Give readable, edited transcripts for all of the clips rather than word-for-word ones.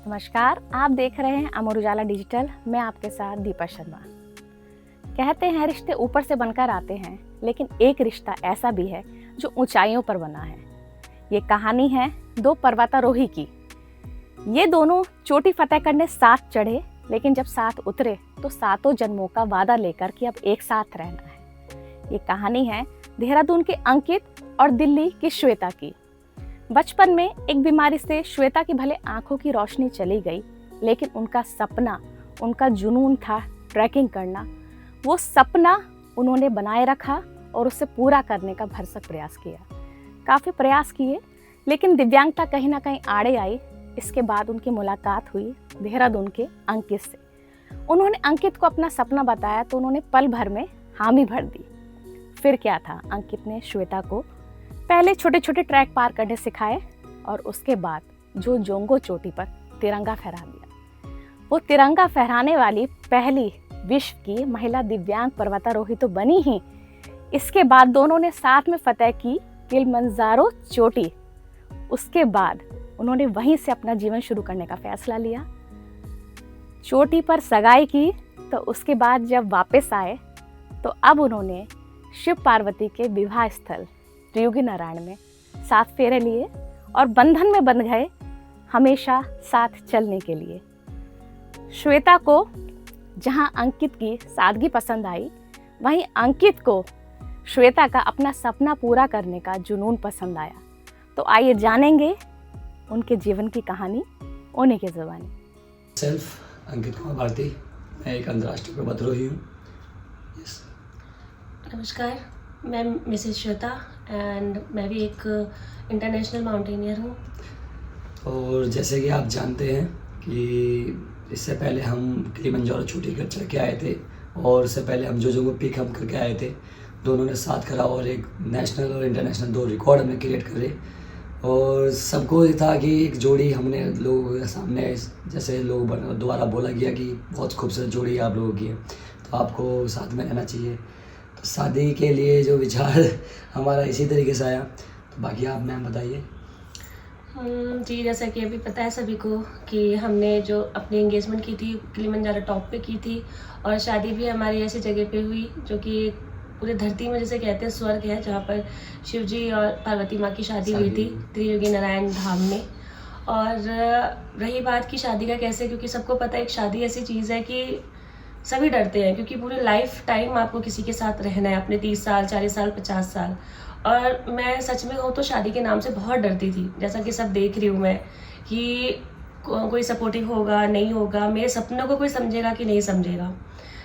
नमस्कार, आप देख रहे हैं अमर उजाला डिजिटल। मैं आपके साथ दीपा शर्मा। कहते हैं रिश्ते ऊपर से बनकर आते हैं, लेकिन एक रिश्ता ऐसा भी है जो ऊंचाइयों पर बना है। ये कहानी है दो पर्वतारोही की। ये दोनों चोटी फतेह करने साथ चढ़े, लेकिन जब साथ उतरे तो सातों जन्मों का वादा लेकर कि अब एक साथ रहना है। ये कहानी है देहरादून के अंकित और दिल्ली की श्वेता की। बचपन में एक बीमारी से श्वेता की भले आंखों की रोशनी चली गई, लेकिन उनका सपना, उनका जुनून था ट्रैकिंग करना। वो सपना उन्होंने बनाए रखा और उसे पूरा करने का भरसक प्रयास किया। काफ़ी प्रयास किए, लेकिन दिव्यांगता कहीं ना कहीं आड़े आई। इसके बाद उनकी मुलाकात हुई देहरादून के अंकित से। उन्होंने अंकित को अपना सपना बताया तो उन्होंने पल भर में हामी भर दी। फिर क्या था, अंकित ने श्वेता को पहले छोटे छोटे ट्रैक पार करने सिखाए और उसके बाद जोंगो चोटी पर तिरंगा फहरा दिया। वो तिरंगा फहराने वाली पहली विश्व की महिला दिव्यांग पर्वतारोही तो बनी ही, इसके बाद दोनों ने साथ में फतेह की किलिमंजारो चोटी। उसके बाद उन्होंने वहीं से अपना जीवन शुरू करने का फैसला लिया। चोटी पर सगाई की, तो उसके बाद जब वापस आए तो अब उन्होंने शिव पार्वती के विवाह स्थल त्रियुगी नारायण में साथ फेरे लिए और बंधन में बंध गए हमेशा साथ चलने के लिए। श्वेता को जहां अंकित की सादगी पसंद आई, वहीं अंकित को श्वेता का अपना सपना पूरा करने का जुनून पसंद आया। तो आइए जानेंगे उनके जीवन की कहानी उन्हीं के ज़बानी। सेल्फ अंकित कुमार भारती, मैं एक अंतर्राष्ट्रीय पर्वतारोही हूँ। नमस्कार, मैं मिसेस श्वेता एंड मैं भी एक इंटरनेशनल माउंटेनियर हूँ। और जैसे कि आप जानते हैं कि इससे पहले हम किलिमंजारो चोटी कर चढ़ के आए थे, और इससे पहले हम जोंगो पीक हम करके आए थे। दोनों ने साथ करा और एक नेशनल और इंटरनेशनल 2 रिकॉर्ड हमने क्रिएट करे। और सबको ये था कि एक जोड़ी हमने लोगों के सामने, जैसे लोग दोबारा बोला गया कि बहुत खूबसूरत जोड़ी आप लोगों की है, तो आपको साथ में रहना चाहिए। तो शादी के लिए जो विचार हमारा इसी तरीके से आया। तो बाकी आप मैम बताइए। जी, जैसा कि अभी पता है सभी को कि हमने जो अपनी एंगेजमेंट की थी किलिमंजारो टॉप पे की थी, और शादी भी हमारी ऐसी जगह पे हुई जो कि पूरे धरती में जिसे कहते हैं स्वर्ग है, जहाँ पर शिव जी और पार्वती माँ की शादी हुई थी त्रियुगी नारायण धाम में। और रही बात की शादी का कैसे, क्योंकि सबको पता है एक शादी ऐसी चीज़ है कि सभी डरते हैं, क्योंकि पूरे लाइफ टाइम आपको किसी के साथ रहना है, अपने 30 साल 40 साल 50 साल। और मैं सच में कहूँ तो शादी के नाम से बहुत डरती थी। जैसा कि सब देख रही हूँ मैं कि कोई सपोर्टिव होगा नहीं होगा, मेरे सपनों को कोई समझेगा कि नहीं समझेगा।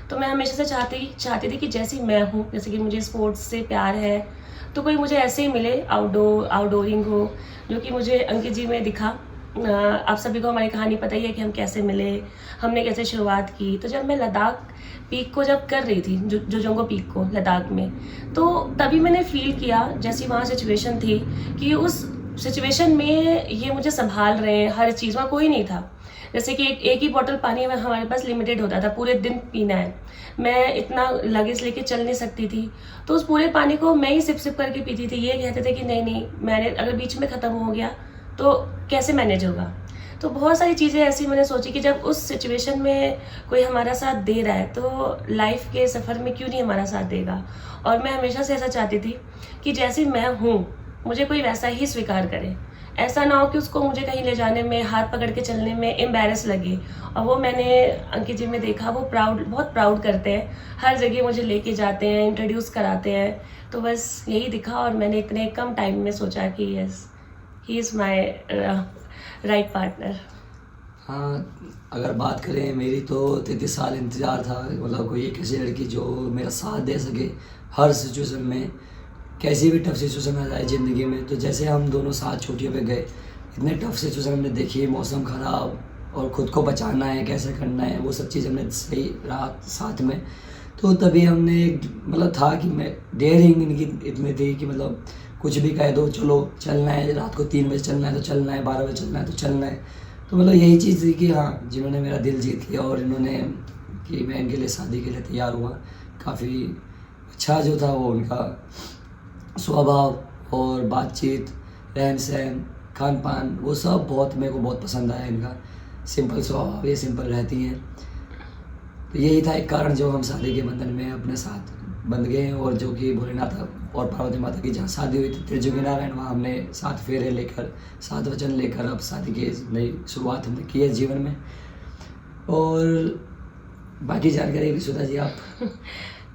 तो मैं हमेशा से चाहती थी कि जैसी मैं हूँ, जैसे कि मुझे स्पोर्ट्स से प्यार है, तो कोई मुझे ऐसे ही मिले, आउटडोरिंग हो, जो कि मुझे अंकित जी में दिखा। आप सभी को हमारी कहानी पता ही है कि हम कैसे मिले, हमने कैसे शुरुआत की। तो जब मैं लद्दाख पीक को जब कर रही थी, जोंगो पीक को लद्दाख में, तो तभी मैंने फील किया, जैसी वहाँ सिचुएशन थी, कि उस सिचुएशन में ये मुझे संभाल रहे हैं, हर चीज़, वहाँ कोई नहीं था। जैसे कि एक ही बॉटल पानी हमारे पास लिमिटेड होता था, पूरे दिन पीना है। मैं इतना लगेज लेके चल नहीं सकती थी, तो उस पूरे पानी को मैं ही सिप सिप करके पीती थी। ये कहते थे कि नहीं, मैंने अगर बीच में ख़त्म हो गया तो कैसे मैनेज होगा। तो बहुत सारी चीज़ें ऐसी मैंने सोची कि जब उस सिचुएशन में कोई हमारा साथ दे रहा है, तो लाइफ के सफ़र में क्यों नहीं हमारा साथ देगा। और मैं हमेशा से ऐसा चाहती थी कि जैसी मैं हूँ मुझे कोई वैसा ही स्वीकार करे। ऐसा ना हो कि उसको मुझे कहीं ले जाने में, हाथ पकड़ के चलने में एम्बैरस लगे। और वो मैंने अंकित जी में देखा, वो बहुत प्राउड करते हैं, हर जगह मुझे लेके जाते हैं, इंट्रोड्यूस कराते हैं। तो बस यही दिखा, और मैंने इतने कम टाइम में सोचा कि yes, he is my right partner. हाँ, अगर बात करें मेरी, तो 33 साल इंतज़ार था, मतलब कोई एक ऐसी लड़की जो मेरा साथ दे सके हर सिचुएशन में, कैसी भी टफ सिचुएशन आ जाए ज़िंदगी में। तो जैसे हम दोनों साथ चोटियों पे गए, इतने टफ सिचुएशन हमने देखी, मौसम ख़राब, और ख़ुद को बचाना है, कैसे करना है, वो सब चीज़ हमने सही रहा साथ में। तो तभी हमने मतलब था कि मैं डेयरिंग इनकी इतनी थी कि मतलब कुछ भी कह दो, चलो चलना है, रात को 3 बजे चलना है तो चलना है, 12 बजे चलना है तो चलना है। तो मतलब यही चीज़ थी कि हाँ, जिन्होंने मेरा दिल जीत लिया, और इन्होंने कि मैं इनके लिए शादी के लिए तैयार हुआ। काफ़ी अच्छा जो था वो उनका स्वभाव और बातचीत, रहन सहन, खान पान, वो सब बहुत मेरे को बहुत पसंद आया इनका। सिंपल स्वभाव, ये सिंपल रहती हैं। तो यही था एक कारण जो हम शादी के बंधन में अपने साथ बंध गए, और जो कि भोलेनाथ और पार्वती माता की जहाँ शादी हुई थी त्रिजुगी नारायण, वहाँ हमने 7 फेरे लेकर 7 वचन लेकर अब शादी की नई शुरुआत हमने की है जीवन में। और बाकी जानकारी विश्वता जी आप।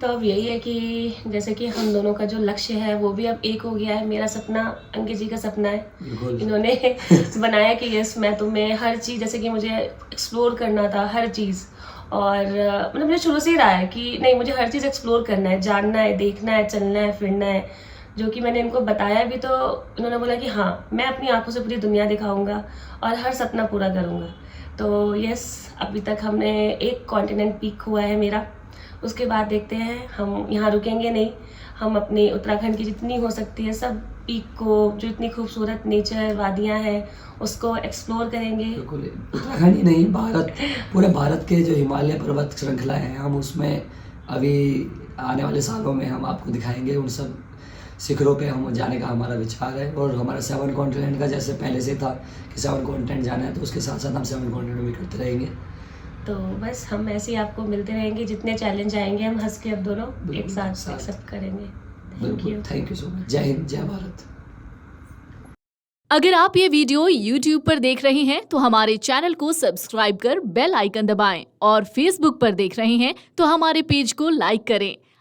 तो अब यही है कि जैसे कि हम दोनों का जो लक्ष्य है वो भी अब एक हो गया है। मेरा सपना अंकित जी का सपना है, बिल्कुल इन्होंने बनाया कि यस मैं तुम्हें हर चीज़, जैसे कि मुझे एक्सप्लोर करना था हर चीज़, और मतलब मुझे शुरू से ही रहा है कि नहीं मुझे हर चीज़ एक्सप्लोर करना है, जानना है, देखना है, चलना है, फिरना है। जो कि मैंने इनको बताया भी तो इन्होंने बोला कि हाँ मैं अपनी आंखों से पूरी दुनिया दिखाऊंगा और हर सपना पूरा करूंगा। तो यस अभी तक हमने एक कॉन्टिनेंट पीक हुआ है मेरा, उसके बाद देखते हैं, हम यहाँ रुकेंगे नहीं, हम अपनी उत्तराखंड की जितनी हो सकती है सब पीक को, जो इतनी खूबसूरत नेचर वादियाँ हैं उसको एक्सप्लोर करेंगे। बिल्कुल, उत्तराखंड ही नहीं भारत, पूरे भारत के जो हिमालय पर्वत श्रृंखलाएँ हैं हम उसमें अभी आने वाले सालों में हम आपको दिखाएंगे। उन सब शिखरों पे हम जाने का हमारा विचार है, और हमारा 7 कॉन्टिनेंट का जैसे पहले से था कि 7 कॉन्टिनेंट जाना है, तो उसके साथ साथ हम 7 कॉन्टिनेंट भी करते रहेंगे। तो बस हम ऐसे ही आपको मिलते रहेंगे, जितने चैलेंज आएंगे हम हंस के अब दोनों एक साथ एक्सेप्ट करेंगे। बिल्कुल, थैंक यू सो मच। जय हिंद, जय भारत। अगर आप ये वीडियो YouTube पर देख रहे हैं तो हमारे चैनल को सब्सक्राइब कर बेल आइकन दबाएं, और Facebook पर देख रहे हैं तो हमारे पेज को लाइक करें।